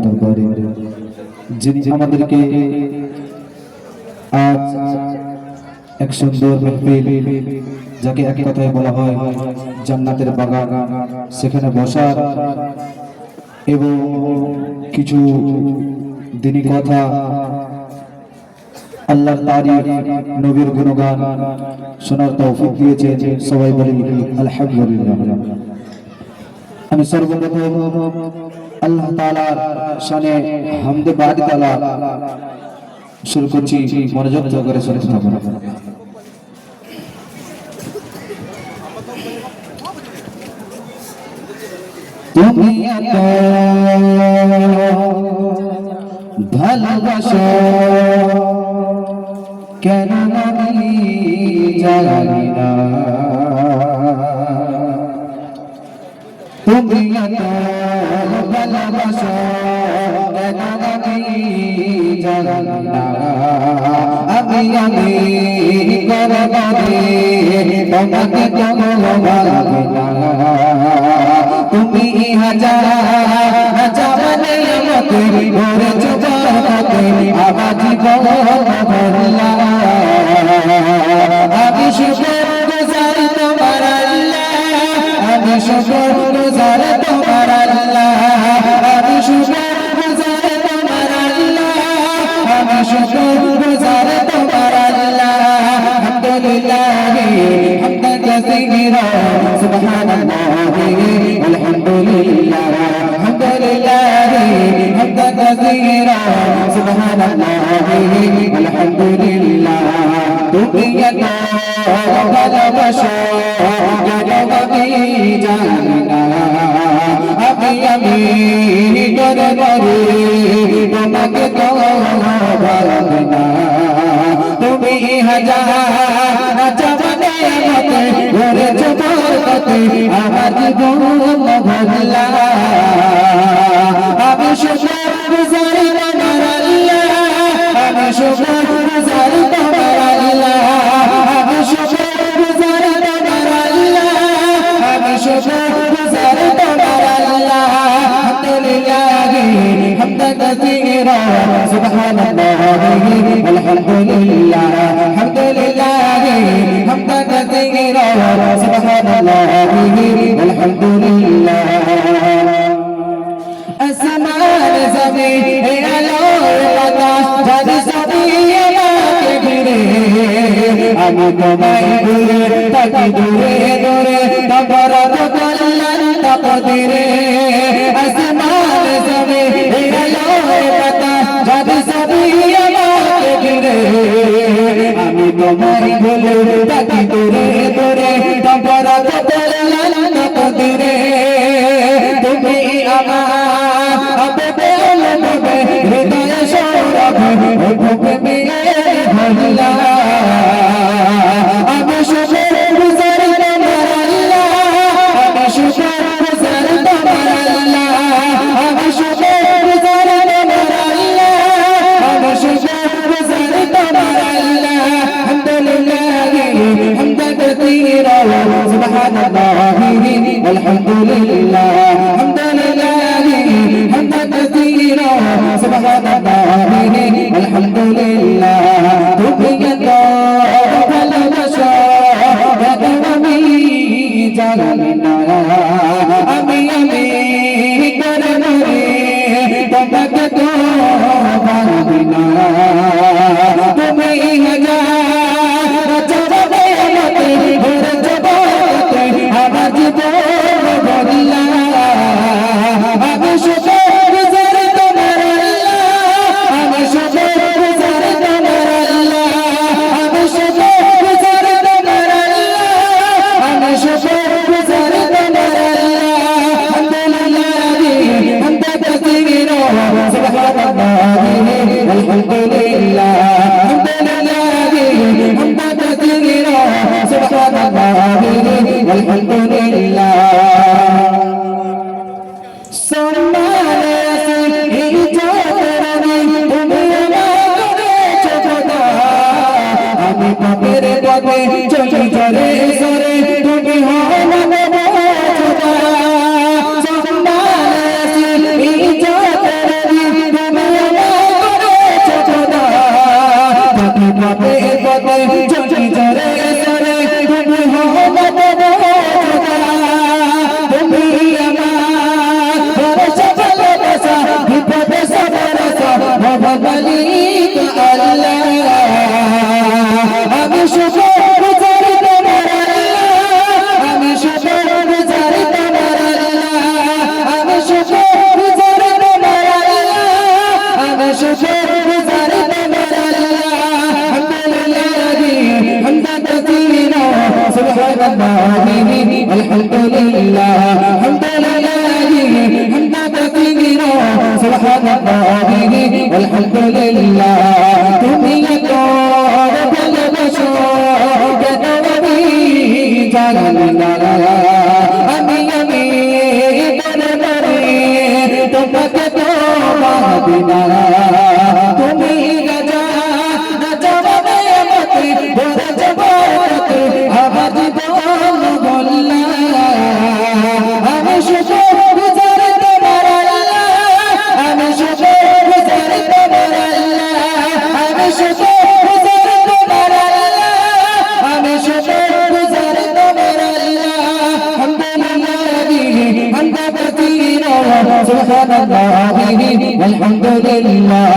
দরবারে যিনি আমাদেরকে আজ এক সুন্দর মাহফিল, যাকে এক কথায় বলা হয় জান্নাতের বাগান, সেখানে বসার এবং কিছু দিনী কথা, আল্লাহর তারিফ, নবীর গুণগান শোনার তৌফিক দিয়েছেন। সবাই বলি আলহামদুলিল্লাহ। আমি সর্বপ্রথম আল্লাহ তাআলার শানে হামদে বাদি তাআলা শুরু করছি। মনোযোগ সহকারে শুনতে থাকুন। তুমি এত ভালোবাসো কেন আমি জানি না, তুমি এত ভালোবাসো কেন আমি জানি না, আমি করবারে তোমাকে কেমন ভালো না, তুমি হাজার জানে আমাকে ভরে জবাতে আমার জীবন ভরলা, আমি শুকর গুজার তোমার আল্লাহ, আমি শুকর গুজার তোমার আল্লাহ, আমি শুকর গুজার তোমার আল্লাহ, আমি শুকর গুজার তোমার আল্লাহ। আলহামদুলিল্লাহ হামদান কাসীরা সুবহানাল্লাহ আলহামদুলিল্লাহ, আলহামদুলিল্লাহ হামদান কাসীরা সুবহানাল্লাহ আলহামদুলিল্লাহ। তুমি এত ভালোবাসো কেন আমি জানি না, আমি করবারে তোমাকে তো ভালো না, তুমি হাজার জানে আমাকে ভরে জবাতে আমার জীবন ভরলা, আমি শুকর গুজার তোমার আল্লাহ, আমি শুকর গুজার তোমার আল্লাহ, আমি শুকর গুজার তোমার আল্লাহ, আমি শুকর গুজার তোমার আল্লাহ। আলহামদুলিল্লাহ হামদান কাসীরা সুবহানাল্লাহ আলহামদুলিল্লাহ, আলহামদুলিল্লাহ হামদান কাসীরা সুবহানাল্লাহ আলহামদুলিল্লাহ। আসমান জমিন আলো বাতাস জানি সবই আমাকে ঘিরে, আমি তোমায় ঘুরে থাকি দূরে দূরে, তোমার কল্যাণ তাকদীরে। আসমান জমিন আলো বাতাস জানি সবই আমাকে ঘিরে, আমি তোমায় ঘুরে থাকি দূরে দূরে, তোমার কল্যাণ তাকদীরে। তুমি হৃদয় সৌরভে বুকে মিলে ভরলা, আমি শুকর গুজার তোমার আল্লাহ, আমি শুকর গুজার তোমার আল্লাহ, আমি শুকর গুজার তোমার আল্লাহ, আমি শুকর গুজার তোমার আল্লাহ। আলহামদুলিল্লাহ হামদান কাসীরা সুবহানাল্লাহ আলহামদুলিল্লাহ, আলহামদুলিল্লাহ হামদান কাসীরা সুবহানাল্লাহ আলহামদুলিল্লাহ। তুমি এত ভালোবাসো কেন আমি জানি না, আমি করবারে তোমাকে তো ভালো না, তুমি হাজার জানে আমাকে ভরে জবাতে আমার জীবন ভরলা, আমি শুকর গুজার তোমার আল্লাহ, আমি শুকর গুজার তোমার আল্লাহ, আমি শুকর গুজার তোমার আল্লাহ, আমি শুকর গুজার তোমার আল্লাহ। আলহামদুলিল্লাহ হামদান কাসীরা সুবহানাল্লাহ শুকর গুজার তোমার আল্লাহ হামদুলিল্লাহ হামদা কাসীরা সুবহানাল্লাহি আলহামদুলিল্লাহ হামদুলিল্লাহ হামদা কাসীরা সুবহানাল্লাহি আলহামদুলিল্লাহ তুমি তো ভালোবাসো কেন আমি জানি না আমি বলে বলে তোমাকে তো পাবি না তুমি রাজা রাজা বলে আমাকে বলে জবাতে আমার জীবন বললা আমি শুকর গুজার তোমার আল্লাহ আমি শুকর গুজার তোমার আল্লাহ আমি শুকর গুজার তোমার আল্লাহ আমি শুকর গুজার তোমার আল্লাহ হামদুলিল্লাহ হামদা কাসীরা সুবহানাল্লাহি আলহামদুলিল্লাহ